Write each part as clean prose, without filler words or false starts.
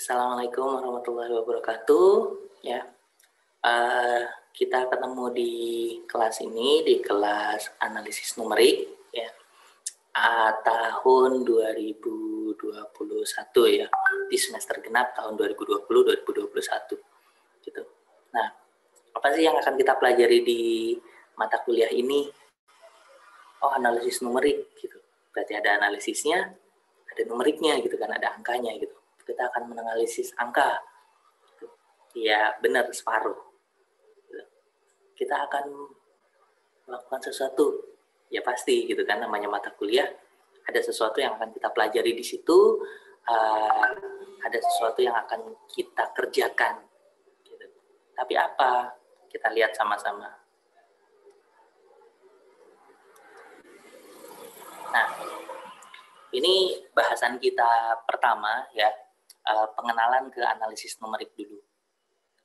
Assalamualaikum warahmatullahi wabarakatuh. Ya, kita ketemu di kelas ini, di kelas analisis numerik, ya, tahun 2021 ya, di semester genap tahun 2020-2021, gitu. Nah, apa sih yang akan kita pelajari di mata kuliah ini? Oh, analisis numerik, gitu. Berarti ada analisisnya, ada numeriknya, gitu kan, ada angkanya, gitu. Kita akan menganalisis angka. Ya, benar, separuh. Kita akan melakukan sesuatu, ya pasti gitu kan, namanya mata kuliah, ada sesuatu yang akan kita pelajari di situ, ada sesuatu yang akan kita kerjakan, gitu. Tapi apa? Kita lihat sama-sama. Nah, ini bahasan kita pertama ya, pengenalan ke analisis numerik dulu.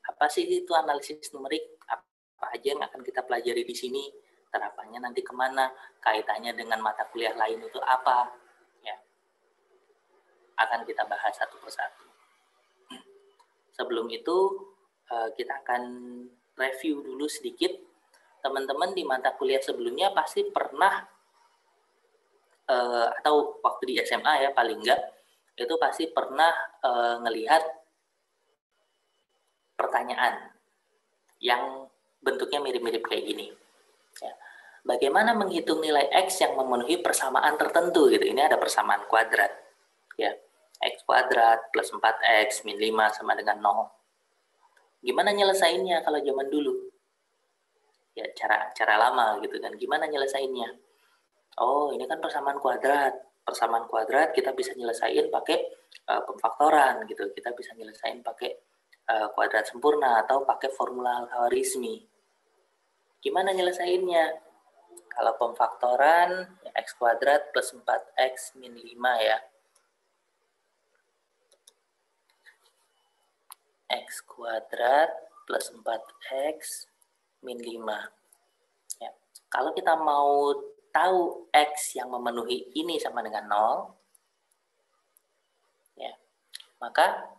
Apa sih itu analisis numerik? Apa aja yang akan kita pelajari di sini? Terapannya nanti kemana? Kaitannya dengan mata kuliah lain itu apa? Ya, akan kita bahas satu persatu. Sebelum itu, kita akan review dulu sedikit. Teman-teman di mata kuliah sebelumnya pasti pernah, atau waktu di SMA ya paling enggak, itu pasti pernah ngelihat pertanyaan yang bentuknya mirip-mirip kayak gini. Ya. Bagaimana menghitung nilai X yang memenuhi persamaan tertentu gitu. Ini ada persamaan kuadrat. Ya. X kuadrat plus 4X min 5 sama dengan 0. Gimana nyelesainnya kalau zaman dulu? Ya cara lama gitu kan. Gimana nyelesainnya? Oh, ini kan persamaan kuadrat. Persamaan kuadrat kita bisa nyelesain pakai pemfaktoran gitu. Kita bisa nyelesain pakai kuadrat sempurna atau pakai formula Al-Khawarizmi. Gimana nyelesainnya? Kalau pemfaktoran, ya X kuadrat plus 4X min 5 ya. X kuadrat plus 4X min 5. Ya. Kalau kita mau tahu X yang memenuhi ini sama dengan 0, ya, maka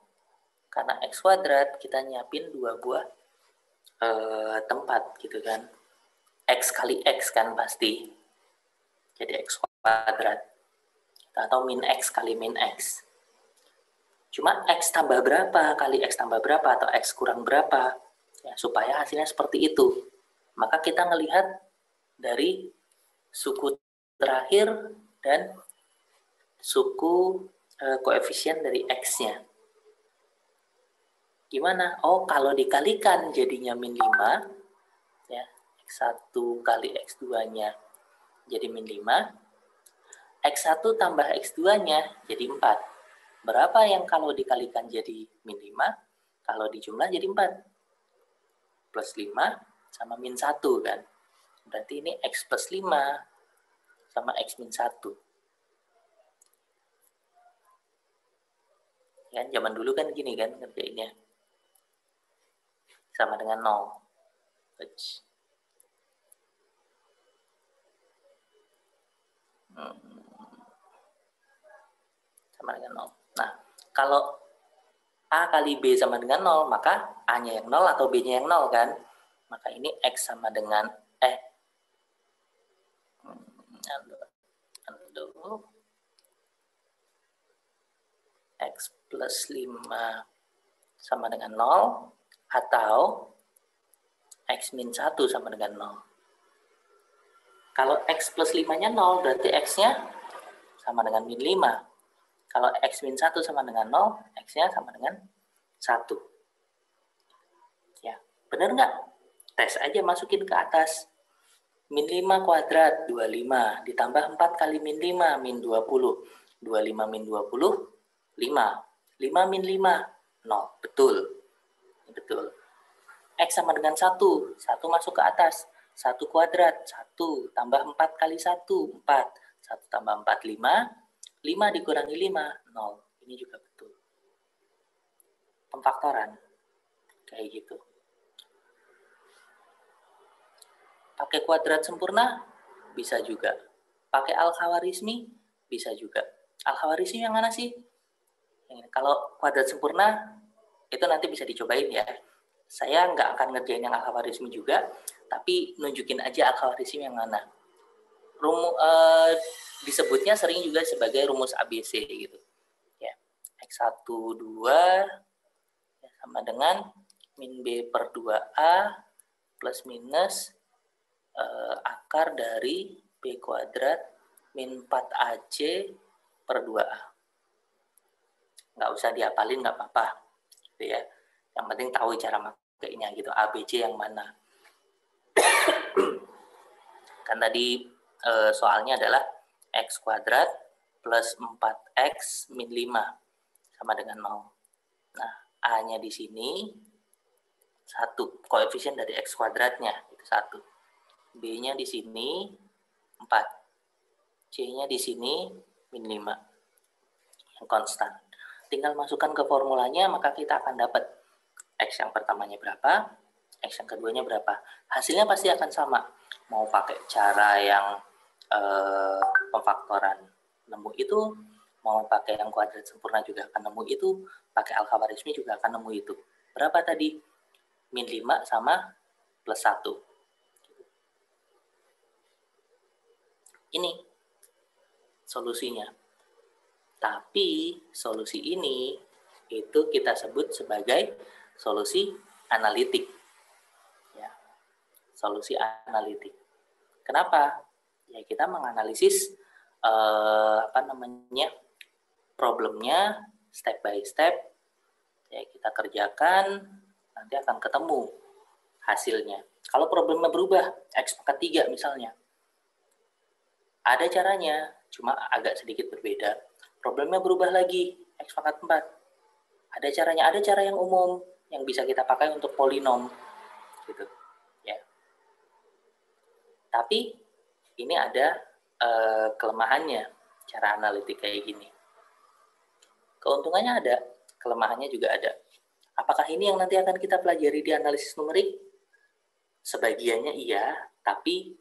karena X kuadrat kita nyiapin 2 buah tempat gitu kan. X kali X kan pasti. Jadi X kuadrat. Atau min X kali min X. Cuma X tambah berapa kali X tambah berapa atau X kurang berapa, ya, supaya hasilnya seperti itu. Maka kita ngelihat dari suku terakhir dan suku koefisien dari X-nya. Gimana? Oh, kalau dikalikan jadinya min 5, ya, X1 kali X2-nya jadi min 5, X1 tambah X2-nya jadi 4. Berapa yang kalau dikalikan jadi min 5? Kalau dijumlah jadi 4. Plus 5 sama min 1 kan. Berarti ini X plus 5 sama X min 1. Kan zaman dulu kan gini kan ngerjainnya. Sama dengan 0. Sama dengan 0. Nah, kalau A kali B sama dengan 0, maka A-nya yang 0 atau B-nya yang 0 kan? Maka ini X sama dengan X plus 5 sama dengan 0 atau X min 1 sama dengan 0. Kalau X plus 5-nya 0, berarti X-nya sama dengan min 5. Kalau X min 1 sama dengan 0, X-nya sama dengan 1. Ya, benar nggak? Tes aja, masukin ke atas. Min 5 kuadrat, 25. Ditambah 4 kali min 5, min 20. 25 min 20, 5. 5 min 5, 0. Betul. Betul. X sama dengan 1. 1 masuk ke atas. 1 kuadrat, 1. Tambah 4 kali 1, 4. 1 tambah 4, 5. 5 dikurangi 5, 0. Ini juga betul. Pemfaktoran. Kayak gitu. Pakai kuadrat sempurna? Bisa juga. Pakai Al-Khawarizmi? Bisa juga. Al-Khawarizmi yang mana sih? Kalau kuadrat sempurna itu nanti bisa dicobain ya. Saya nggak akan ngerjain yang alkhawarizmi juga, tapi nunjukin aja alkhawarizmi yang mana. Disebutnya sering juga sebagai rumus ABC gitu. Ya, X1, 2 ya, sama dengan min B per 2A plus minus akar dari B kuadrat min 4AC per 2A. Nggak usah dihafalin, nggak apa-apa. Gitu ya. Yang penting tahu cara makainya gitu, ABC yang mana. Kan tadi soalnya adalah X kuadrat plus 4X min 5 sama dengan 0. Nah, A-nya di sini 1, koefisien dari X kuadratnya itu 1. B-nya di sini 4. C-nya di sini min 5. Yang konstan. Tinggal masukkan ke formulanya, maka kita akan dapat X yang pertamanya berapa, X yang keduanya berapa. Hasilnya pasti akan sama. Mau pakai cara yang pemfaktoran nemu itu, mau pakai yang kuadrat sempurna juga akan nemu itu, pakai alkhawarizmi juga akan nemu itu. Berapa tadi? Min 5 sama plus 1. Ini solusinya. Tapi solusi ini itu kita sebut sebagai solusi analitik. Ya, solusi analitik. Kenapa? Ya kita menganalisis problemnya step by step. Ya kita kerjakan, nanti akan ketemu hasilnya. Kalau problemnya berubah, X pangkat 3 misalnya, ada caranya, cuma agak sedikit berbeda. Problemnya berubah lagi, X pangkat 4. Ada caranya, ada cara yang umum yang bisa kita pakai untuk polinom. Gitu. Ya. Tapi ini ada kelemahannya, cara analitik kayak gini. Keuntungannya ada, kelemahannya juga ada. Apakah ini yang nanti akan kita pelajari di analisis numerik? Sebagiannya iya, tapi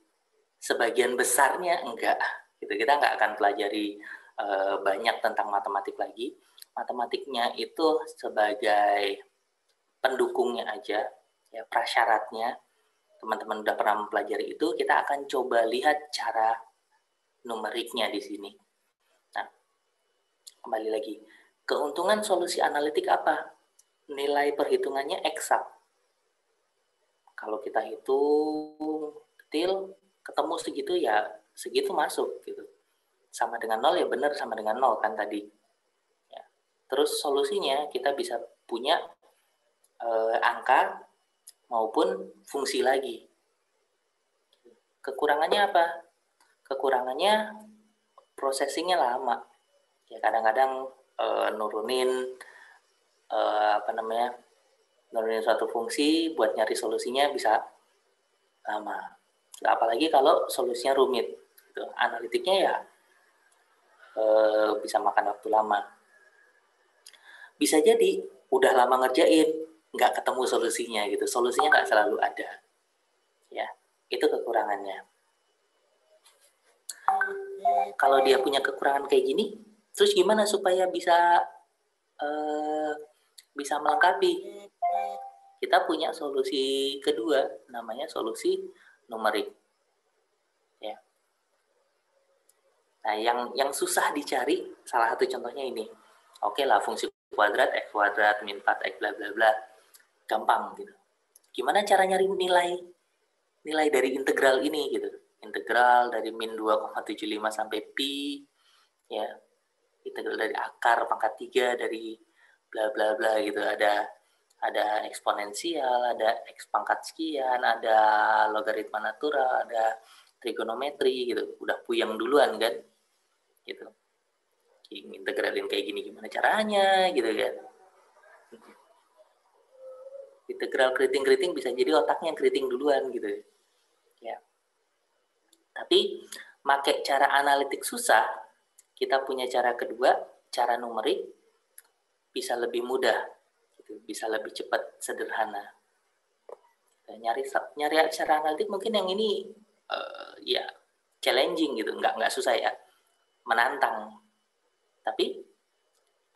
sebagian besarnya enggak. Gitu. Kita nggak akan pelajari banyak tentang matematik lagi. Matematiknya itu sebagai pendukungnya aja, ya prasyaratnya. Teman-teman udah pernah mempelajari itu, kita akan coba lihat cara numeriknya di sini. Nah, kembali lagi. Keuntungan solusi analitik apa? Nilai perhitungannya eksak. Kalau kita hitung detail, ketemu segitu ya segitu masuk gitu. Sama dengan 0 ya benar sama dengan 0 kan tadi. Ya. Terus solusinya kita bisa punya angka maupun fungsi lagi. Kekurangannya apa? Kekurangannya processingnya lama. Ya kadang-kadang nurunin suatu fungsi buat nyari solusinya bisa lama. Apalagi kalau solusinya rumit. Gitu. Analitiknya ya bisa makan waktu lama. Bisa jadi udah lama ngerjain, nggak ketemu solusinya gitu. Solusinya nggak selalu ada. Ya, itu kekurangannya. Kalau dia punya kekurangan kayak gini, terus gimana supaya bisa melengkapi? Kita punya solusi kedua, namanya solusi numerik. Ya. Nah, yang susah dicari, salah satu contohnya ini. Oke lah, fungsi kuadrat, X kuadrat, min 4X, bla bla bla. Gampang gitu. Gimana cara nyari nilai dari integral ini gitu. Integral dari min 2,75 sampai pi, ya. Integral dari akar pangkat 3 dari bla bla bla gitu. Ada eksponensial, ada X pangkat sekian, ada logaritma natural, ada trigonometri gitu. Udah puyeng duluan kan. Gitu. Integralin kayak gini gimana caranya gitu kan. Integral keriting bisa jadi otaknya yang keriting duluan gitu. Ya. Tapi pakai cara analitik susah, kita punya cara kedua, cara numerik bisa lebih mudah, gitu. Bisa lebih cepat, sederhana. Nyari cara analitik mungkin yang ini ya challenging gitu, nggak susah ya, menantang. Tapi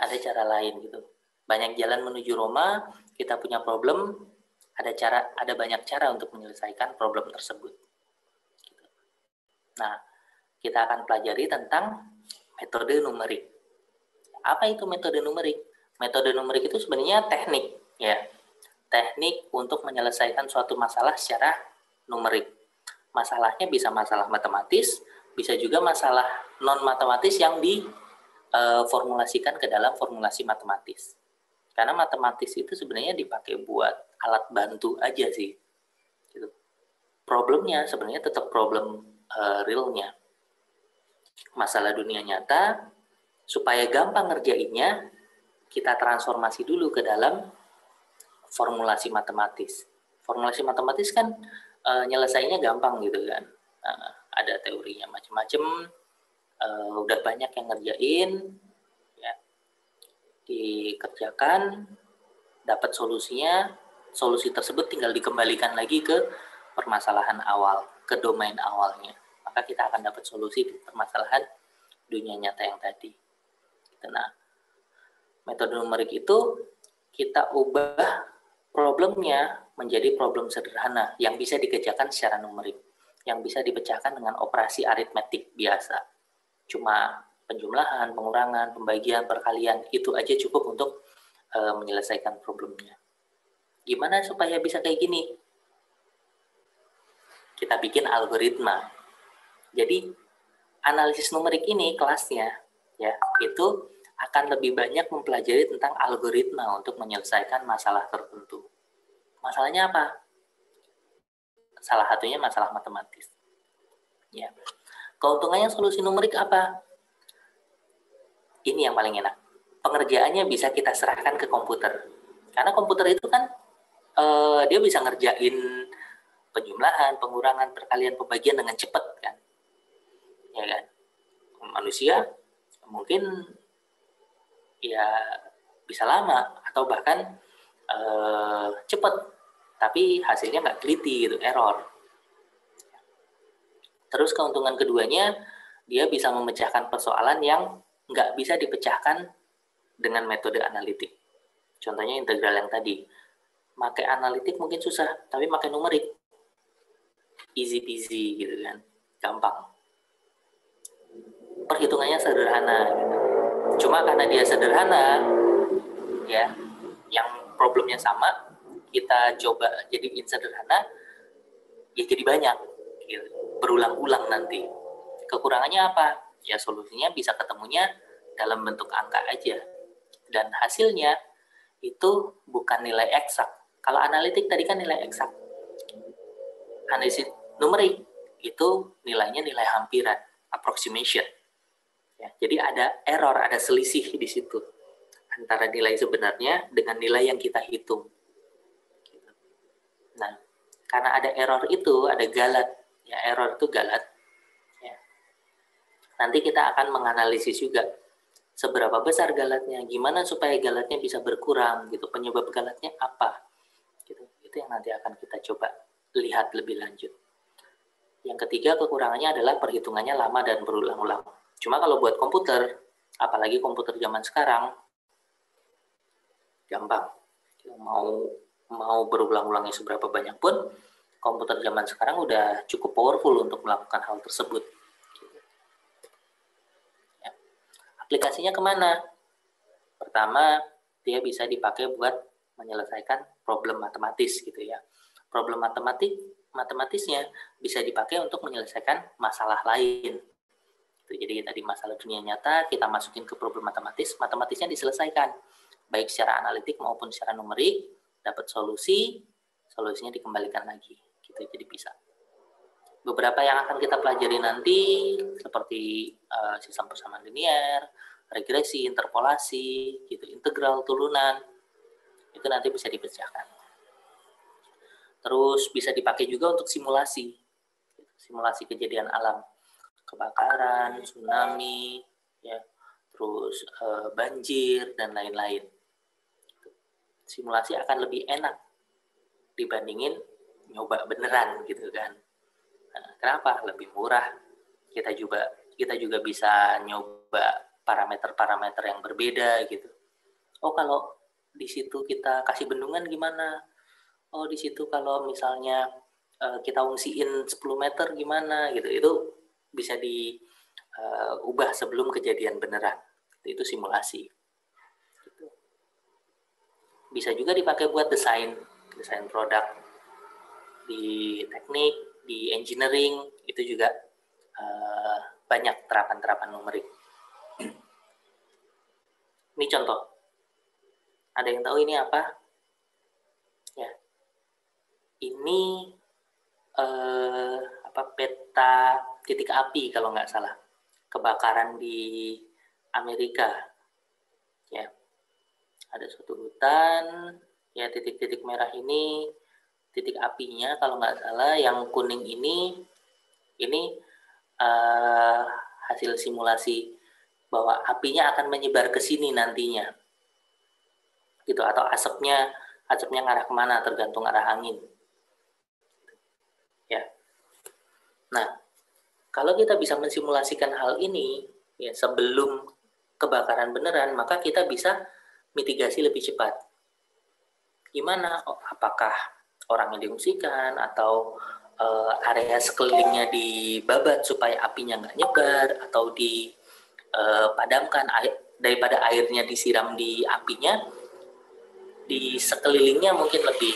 ada cara lain gitu. Banyak jalan menuju Roma, kita punya problem, ada banyak cara untuk menyelesaikan problem tersebut. Nah, kita akan pelajari tentang metode numerik. Apa itu metode numerik? Metode numerik itu sebenarnya teknik, ya. Teknik untuk menyelesaikan suatu masalah secara numerik. Masalahnya bisa masalah matematis, bisa juga masalah non-matematis yang diformulasikan ke dalam formulasi matematis. Karena matematis itu sebenarnya dipakai buat alat bantu aja sih. Gitu. Problemnya sebenarnya tetap problem realnya. Masalah dunia nyata, supaya gampang ngerjainnya, kita transformasi dulu ke dalam formulasi matematis. Formulasi matematis kan nyelesainnya gampang gitu kan. Ada teorinya macam-macam, udah banyak yang ngerjain, ya, dikerjakan, dapat solusinya, solusi tersebut tinggal dikembalikan lagi ke permasalahan awal, ke domain awalnya. Maka kita akan dapat solusi di permasalahan dunia nyata yang tadi. Nah, metode numerik itu kita ubah problemnya menjadi problem sederhana yang bisa dikerjakan secara numerik, yang bisa dipecahkan dengan operasi aritmetik biasa. Cuma penjumlahan, pengurangan, pembagian, perkalian, itu aja cukup untuk menyelesaikan problemnya. Gimana supaya bisa kayak gini? Kita bikin algoritma. Jadi analisis numerik ini kelasnya ya itu akan lebih banyak mempelajari tentang algoritma untuk menyelesaikan masalah tertentu. Masalahnya apa? Salah satunya masalah matematis. Ya. Keuntungannya solusi numerik apa? Ini yang paling enak. Pengerjaannya bisa kita serahkan ke komputer. Karena komputer itu kan dia bisa ngerjain penjumlahan, pengurangan, perkalian, pembagian dengan cepat kan. Ya kan? Manusia mungkin ya bisa lama atau bahkan cepat, tapi hasilnya nggak teliti gitu, error. Terus keuntungan keduanya, dia bisa memecahkan persoalan yang nggak bisa dipecahkan dengan metode analitik. Contohnya integral yang tadi. Pakai analitik mungkin susah, tapi pakai numerik easy peasy gitu kan, gampang. Perhitungannya sederhana gitu. Cuma karena dia sederhana, ya, yang problemnya sama, kita coba jadiin sederhana, ya jadi banyak, gitu. Berulang-ulang nanti. Kekurangannya apa? Ya solusinya bisa ketemunya dalam bentuk angka aja. Dan hasilnya itu bukan nilai eksak. Kalau analitik tadi kan nilai eksak. Analisis numerik itu nilainya nilai hampiran, approximation. Ya, jadi ada error, ada selisih di situ antara nilai sebenarnya dengan nilai yang kita hitung. Nah, karena ada error itu, ada galat. Ya, error itu galat. Ya. Nanti kita akan menganalisis juga seberapa besar galatnya, gimana supaya galatnya bisa berkurang, gitu. Penyebab galatnya apa? Gitu. Itu yang nanti akan kita coba lihat lebih lanjut. Yang ketiga, kekurangannya adalah perhitungannya lama dan berulang-ulang. Cuma kalau buat komputer, apalagi komputer zaman sekarang, gampang. Mau berulang-ulangnya seberapa banyak pun, komputer zaman sekarang udah cukup powerful untuk melakukan hal tersebut. Ya. Aplikasinya kemana? Pertama, dia bisa dipakai buat menyelesaikan problem matematis gitu ya. Problem matematisnya bisa dipakai untuk menyelesaikan masalah lain. Jadi tadi masalah dunia nyata kita masukin ke problem matematisnya diselesaikan baik secara analitik maupun secara numerik, dapat solusinya dikembalikan lagi gitu. Jadi bisa. Beberapa yang akan kita pelajari nanti seperti sistem persamaan linear, regresi, interpolasi, gitu, integral, turunan, itu nanti bisa dipecahkan. Terus bisa dipakai juga untuk simulasi kejadian alam. Kebakaran, tsunami, ya, terus banjir dan lain-lain. Simulasi akan lebih enak dibandingin nyoba beneran gitu kan. Nah, kenapa? Lebih murah. Kita juga bisa nyoba parameter-parameter yang berbeda gitu. Oh, kalau di situ kita kasih bendungan gimana? Oh, di situ kalau misalnya kita ungsiin 10 meter gimana gitu. Itu bisa diubah sebelum kejadian beneran. Itu simulasi. Gitu. Bisa juga dipakai buat desain produk di teknik, di engineering, itu juga banyak terapan-terapan numerik. Ini contoh. Ada yang tahu ini apa? Ya. Ini peta titik api kalau nggak salah. Kebakaran di Amerika. Ya. Ada suatu hutan, ya titik-titik merah ini titik apinya kalau nggak salah, yang kuning ini hasil simulasi bahwa apinya akan menyebar ke sini nantinya, gitu, atau asapnya ngarah kemana tergantung arah angin, ya. Nah, kalau kita bisa mensimulasikan hal ini ya sebelum kebakaran beneran, maka kita bisa mitigasi lebih cepat. Gimana? Oh, apakah orang yang diungsikan atau area sekelilingnya dibabat supaya apinya nggak nyebar, atau dipadamkan daripada airnya disiram di apinya, di sekelilingnya mungkin lebih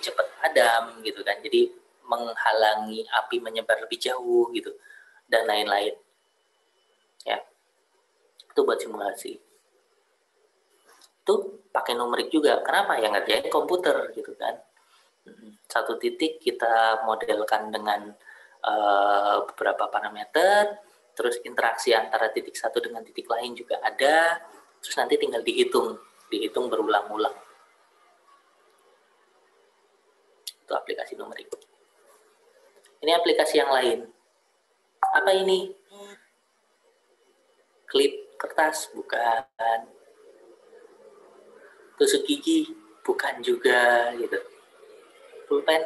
cepat padam gitu kan, jadi menghalangi api menyebar lebih jauh gitu, dan lain-lain ya. Itu buat simulasi. Itu pakai numerik juga. Kenapa? Ya ngerjain komputer gitu kan. Satu titik kita modelkan dengan beberapa parameter, terus interaksi antara titik satu dengan titik lain juga ada, terus nanti tinggal dihitung berulang-ulang. Itu aplikasi numerik. Ini aplikasi yang lain. Apa ini? Klip kertas? Bukan. Tusuk gigi? Bukan juga gitu. Pulpen?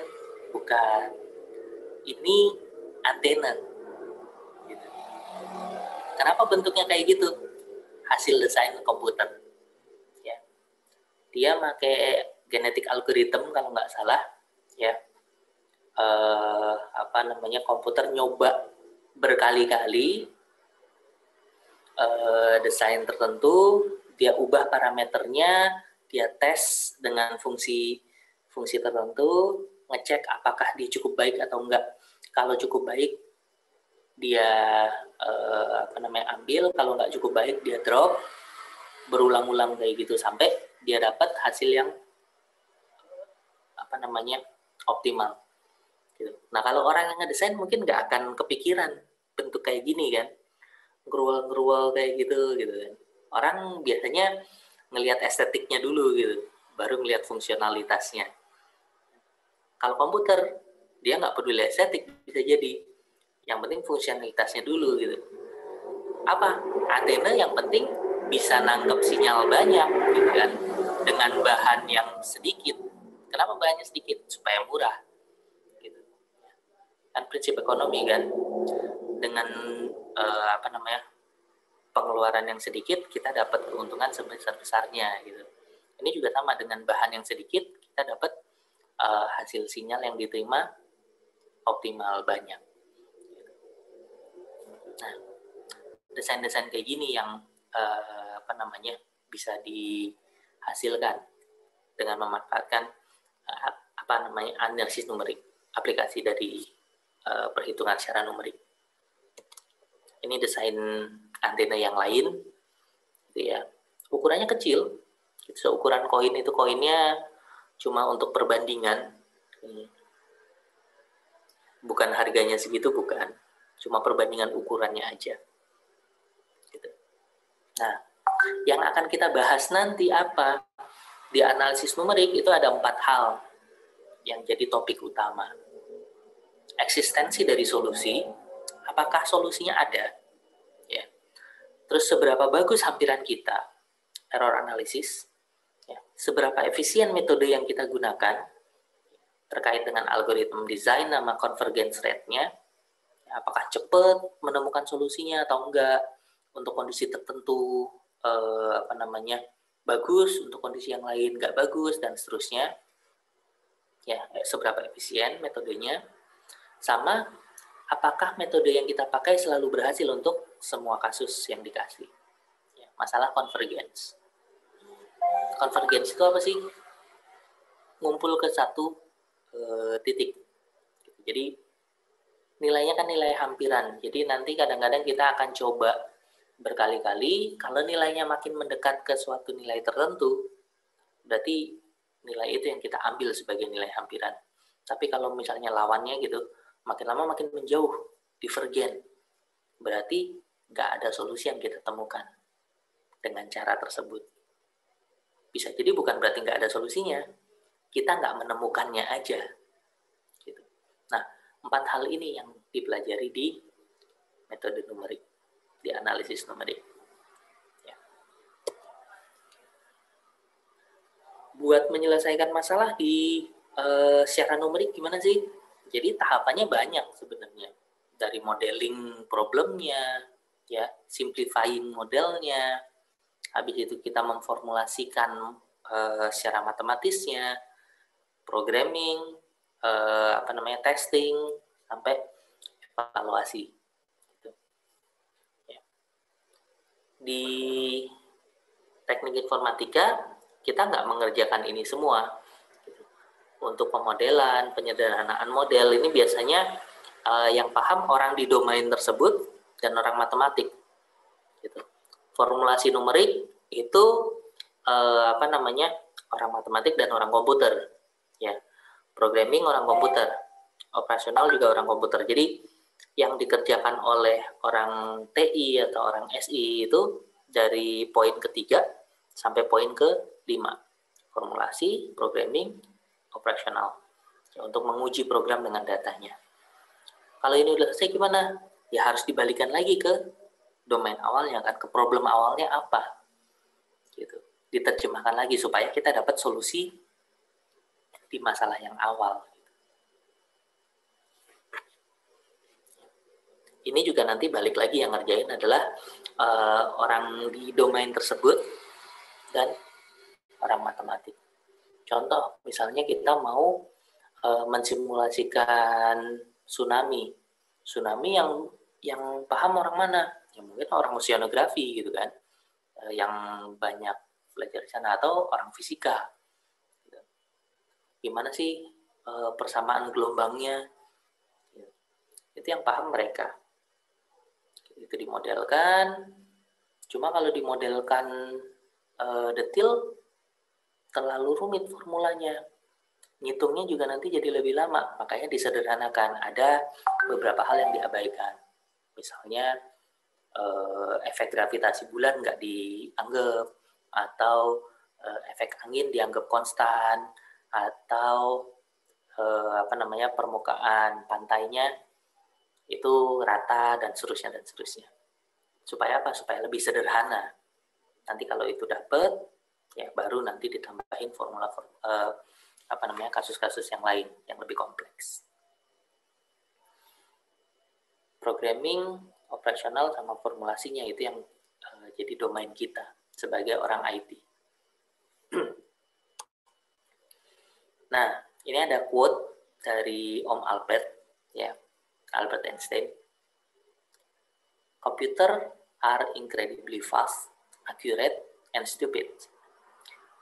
Bukan. Ini antena. Gitu. Kenapa bentuknya kayak gitu? Hasil desain komputer. Ya. Dia pakai genetic algorithm kalau nggak salah. Ya. Komputer nyoba berkali-kali desain tertentu, dia ubah parameternya, dia tes dengan fungsi tertentu, ngecek apakah dia cukup baik atau enggak. Kalau cukup baik dia ambil, kalau nggak cukup baik dia drop, berulang-ulang kayak gitu sampai dia dapat hasil yang optimal. Gitu. Nah, kalau orang yang ngedesain mungkin nggak akan kepikiran bentuk kayak gini kan, ngerual kayak gitu kan. Orang biasanya ngelihat estetiknya dulu gitu, baru ngelihat fungsionalitasnya. Kalau komputer dia nggak peduli estetik, bisa jadi, yang penting fungsionalitasnya dulu gitu. Apa? Antena yang penting bisa nangkep sinyal banyak gitu kan, dengan bahan yang sedikit. Kenapa bahannya sedikit? Supaya murah. Kan prinsip ekonomi kan, dengan pengeluaran yang sedikit kita dapat keuntungan sebesar-besarnya gitu. Ini juga sama, dengan bahan yang sedikit kita dapat hasil sinyal yang diterima optimal banyak. Nah, desain-desain kayak gini yang bisa dihasilkan dengan memanfaatkan analisis numerik, aplikasi dari perhitungan secara numerik. Ini desain antena yang lain, gitu ya. Ukurannya kecil, seukuran koin. Itu koinnya cuma untuk perbandingan, bukan harganya segitu, bukan, cuma perbandingan ukurannya aja. Gitu. Nah, yang akan kita bahas nanti apa? Di analisis numerik itu ada 4 hal yang jadi topik utama. Eksistensi dari solusi, apakah solusinya ada? Ya. Terus seberapa bagus hampiran kita, error analysis, ya. Seberapa efisien metode yang kita gunakan terkait dengan algoritma desain sama convergence rate-nya, apakah cepat menemukan solusinya atau enggak, untuk kondisi tertentu bagus, untuk kondisi yang lain nggak bagus, dan seterusnya. Ya, seberapa efisien metodenya, sama apakah metode yang kita pakai selalu berhasil untuk semua kasus yang dikasih. Ya, masalah convergence. Convergence itu apa sih? Ngumpul ke satu titik. Jadi nilainya kan nilai hampiran. Jadi nanti kadang-kadang kita akan coba berkali-kali, kalau nilainya makin mendekat ke suatu nilai tertentu, berarti nilai itu yang kita ambil sebagai nilai hampiran. Tapi kalau misalnya lawannya gitu, makin lama makin menjauh, divergen, berarti nggak ada solusi yang kita temukan dengan cara tersebut. Bisa jadi bukan berarti nggak ada solusinya, kita nggak menemukannya aja. Gitu. Nah, 4 hal ini yang dipelajari di metode numerik, di analisis numerik. Ya. Buat menyelesaikan masalah di secara numerik gimana sih? Jadi tahapannya banyak sebenarnya. Dari modeling problemnya, ya, simplifying modelnya, habis itu kita memformulasikan secara matematisnya, programming, testing, sampai evaluasi. Di teknik informatika kita nggak mengerjakan ini semua. Untuk pemodelan, penyederhanaan model ini biasanya yang paham orang di domain tersebut dan orang matematik. Gitu. Formulasi numerik itu orang matematik dan orang komputer. Ya, programming orang komputer, operasional juga orang komputer. Jadi yang dikerjakan oleh orang TI atau orang SI itu dari poin ketiga sampai poin ke-5. Formulasi, programming, operasional. Ya, untuk menguji program dengan datanya. Kalau ini udah selesai gimana? Ya harus dibalikan lagi ke domain awalnya kan, ke problem awalnya apa. Gitu. Diterjemahkan lagi supaya kita dapat solusi di masalah yang awal. Ini juga nanti balik lagi yang ngerjain adalah orang di domain tersebut dan orang matematik. Contoh, misalnya kita mau mensimulasikan tsunami. Tsunami yang paham orang mana? Ya mungkin orang oceanografi gitu kan, yang banyak belajar di sana, atau orang fisika. Gimana sih persamaan gelombangnya? Itu yang paham mereka. Itu dimodelkan. Cuma kalau dimodelkan detail terlalu rumit formulanya. Ngitungnya juga nanti jadi lebih lama, makanya disederhanakan. Ada beberapa hal yang diabaikan. Misalnya efek gravitasi bulan nggak dianggap, atau efek angin dianggap konstan, atau permukaan pantainya itu rata, dan seterusnya. Supaya apa? Supaya lebih sederhana. Nanti kalau itu dapet, ya baru nanti ditambahin formula kasus-kasus yang lain yang lebih kompleks. Programming, operasional, sama formulasinya itu yang jadi domain kita sebagai orang IT. Nah, ini ada quote dari Om Albert, ya, Albert Einstein. Computer are incredibly fast, accurate, and stupid.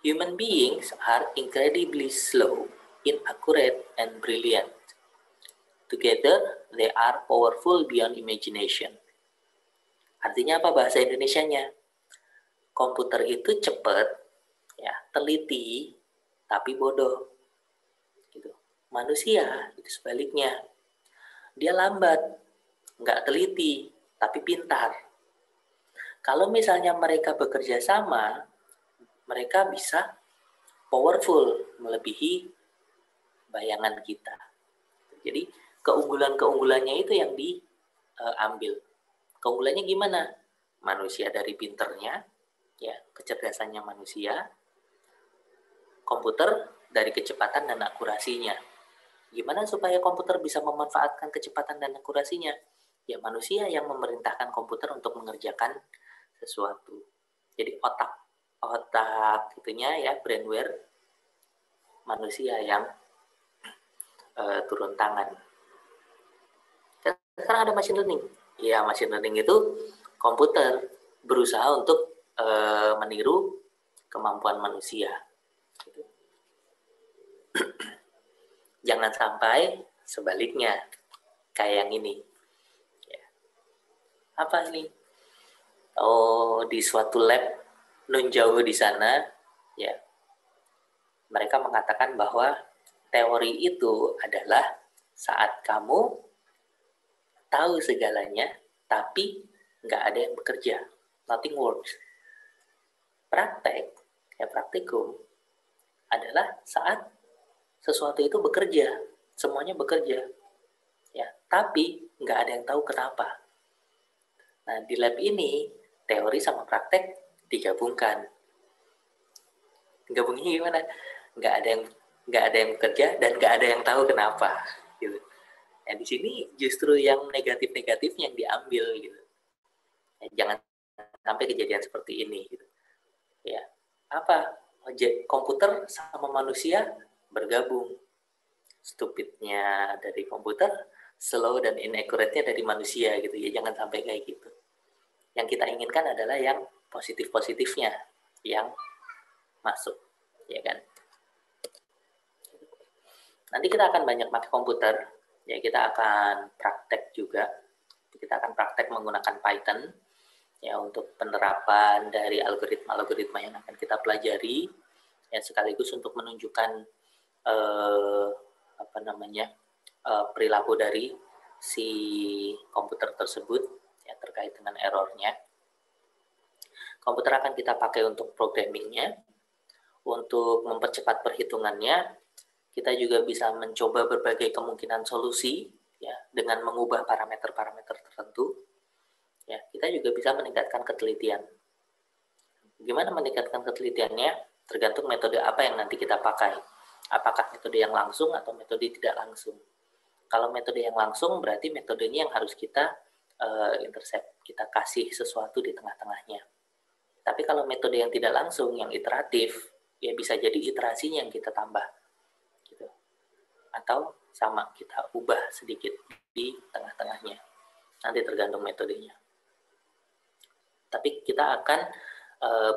Human beings are incredibly slow, inaccurate, and brilliant. Together, they are powerful beyond imagination. Artinya apa bahasa Indonesianya? Komputer itu cepat, ya, teliti, tapi bodoh. Gitu. Manusia itu sebaliknya. Dia lambat, nggak teliti, tapi pintar. Kalau misalnya mereka bekerja sama, mereka bisa powerful, melebihi bayangan kita. Jadi keunggulan-keunggulannya itu yang diambil. Keunggulannya gimana? Manusia dari pinternya, ya, kecerdasannya manusia. Komputer dari kecepatan dan akurasinya. Gimana supaya komputer bisa memanfaatkan kecepatan dan akurasinya? Ya manusia yang memerintahkan komputer untuk mengerjakan sesuatu. Jadi otak itunya ya, brainware manusia yang turun tangan. Dan sekarang ada machine learning. Ya, machine learning itu komputer berusaha untuk meniru kemampuan manusia. Jangan sampai sebaliknya kayak yang ini. Ya. Apa ini? Oh, di suatu lab nun jauh di sana, ya, mereka mengatakan bahwa teori itu adalah saat kamu tahu segalanya, tapi nggak ada yang bekerja. Nothing works. Praktek, ya praktikum, adalah saat sesuatu itu bekerja. Semuanya bekerja. Ya, tapi nggak ada yang tahu kenapa. Nah, di lab ini, teori sama praktek digabungkan. Gabungnya gimana? Nggak ada yang bekerja dan nggak ada yang tahu kenapa. Gitu. Nah, di sini justru yang negatif-negatifnya yang diambil gitu. Ya, jangan sampai kejadian seperti ini gitu. Ya. Apa? Komputer sama manusia bergabung. Stupidnya dari komputer, slow dan inaccurate-nya dari manusia gitu ya. Jangan sampai kayak gitu. Yang kita inginkan adalah yang positif-positifnya yang masuk, ya kan? Nanti kita akan banyak pakai komputer, ya kita akan praktek juga. Kita akan praktek menggunakan Python ya untuk penerapan dari algoritma-algoritma yang akan kita pelajari, ya sekaligus untuk menunjukkan perilaku dari si komputer tersebut ya terkait dengan errornya. Komputer akan kita pakai untuk programmingnya, untuk mempercepat perhitungannya. Kita juga bisa mencoba berbagai kemungkinan solusi ya dengan mengubah parameter-parameter tertentu. Ya, kita juga bisa meningkatkan ketelitian. Gimana meningkatkan ketelitiannya? Tergantung metode apa yang nanti kita pakai. Apakah metode yang langsung atau metode tidak langsung. Kalau metode yang langsung berarti metodenya yang harus kita intercept, kita kasih sesuatu di tengah-tengahnya. Tapi kalau metode yang tidak langsung, yang iteratif, ya bisa jadi iterasinya yang kita tambah. Gitu. Atau sama, kita ubah sedikit di tengah-tengahnya. Nanti tergantung metodenya. Tapi kita akan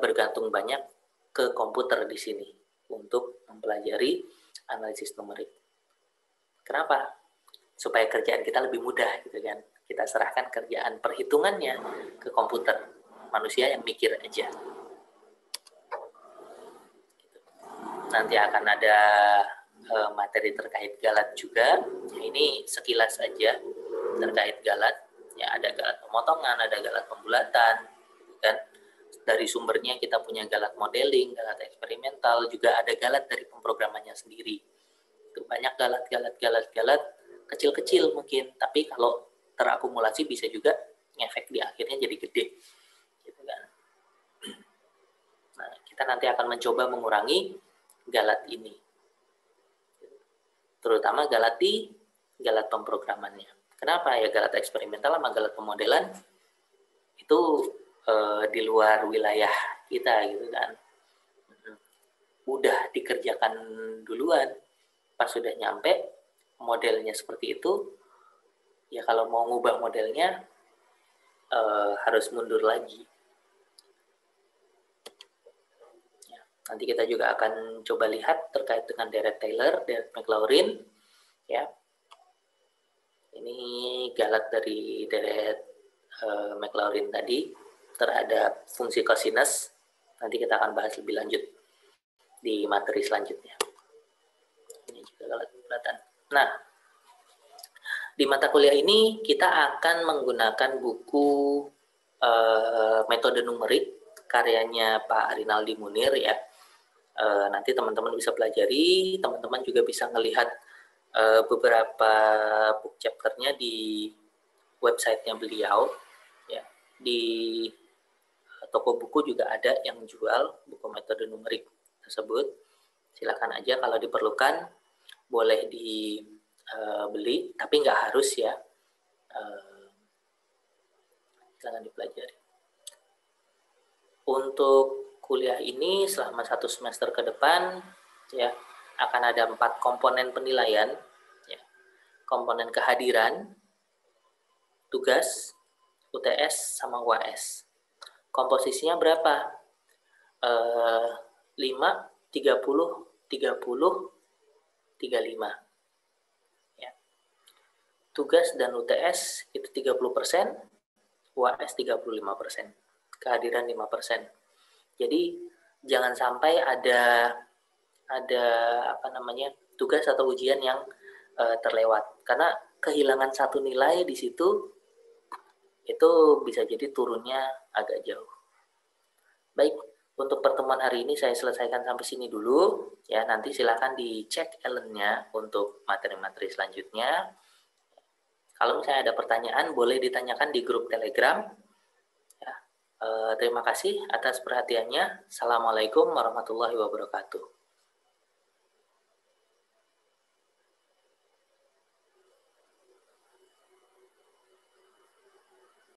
bergantung banyak ke komputer di sini untuk mempelajari analisis numerik. Kenapa? Supaya kerjaan kita lebih mudah, gitu kan? Kita serahkan kerjaan perhitungannya ke komputer. Manusia yang mikir aja. Nanti akan ada materi terkait galat juga. Ini sekilas aja terkait galat. Ya, ada galat pemotongan, ada galat pembulatan, kan? Dari sumbernya kita punya galat modeling, galat eksperimental, juga ada galat dari pemrogramannya sendiri. Itu banyak galat kecil-kecil mungkin, tapi kalau terakumulasi bisa juga ngefek di akhirnya jadi gede. Gitu kan. Nah, kita nanti akan mencoba mengurangi galat ini. Terutama galat pemrogramannya. Kenapa ya galat eksperimental sama galat pemodelan itu di luar wilayah kita gitu kan. Udah dikerjakan duluan, pas sudah nyampe modelnya seperti itu, ya kalau mau ngubah modelnya harus mundur lagi. Ya, nanti kita juga akan coba lihat terkait dengan Deret Taylor, Deret Maclaurin, ya. Ini galat dari Deret Maclaurin tadi terhadap fungsi cosinus. Nanti kita akan bahas lebih lanjut di materi selanjutnya. Ini juga galat bulatan. Nah, di mata kuliah ini kita akan menggunakan buku metode numerik karyanya Pak Rinaldi Munir ya. Nanti teman-teman bisa pelajari, teman-teman juga bisa melihat beberapa book chapternya di websitenya beliau ya. Di toko buku juga ada yang jual buku metode numerik tersebut. Silakan aja kalau diperlukan boleh dibeli, tapi nggak harus ya. Silakan dipelajari. Untuk kuliah ini selama 1 semester ke depan ya akan ada 4 komponen penilaian ya. Komponen kehadiran, tugas, UTS sama UAS. Komposisinya berapa? 5, 30, 30, 35. Ya. Tugas dan UTS itu 30%, UAS 35%. Kehadiran 5%. Jadi jangan sampai ada tugas atau ujian yang terlewat, karena kehilangan satu nilai di situ itu bisa jadi turunnya agak jauh. Baik, untuk pertemuan hari ini saya selesaikan sampai sini dulu ya. Nanti silakan dicek Ellen-nya untuk materi-materi selanjutnya. Kalau misalnya ada pertanyaan boleh ditanyakan di grup Telegram. Ya, terima kasih atas perhatiannya. Assalamualaikum warahmatullahi wabarakatuh.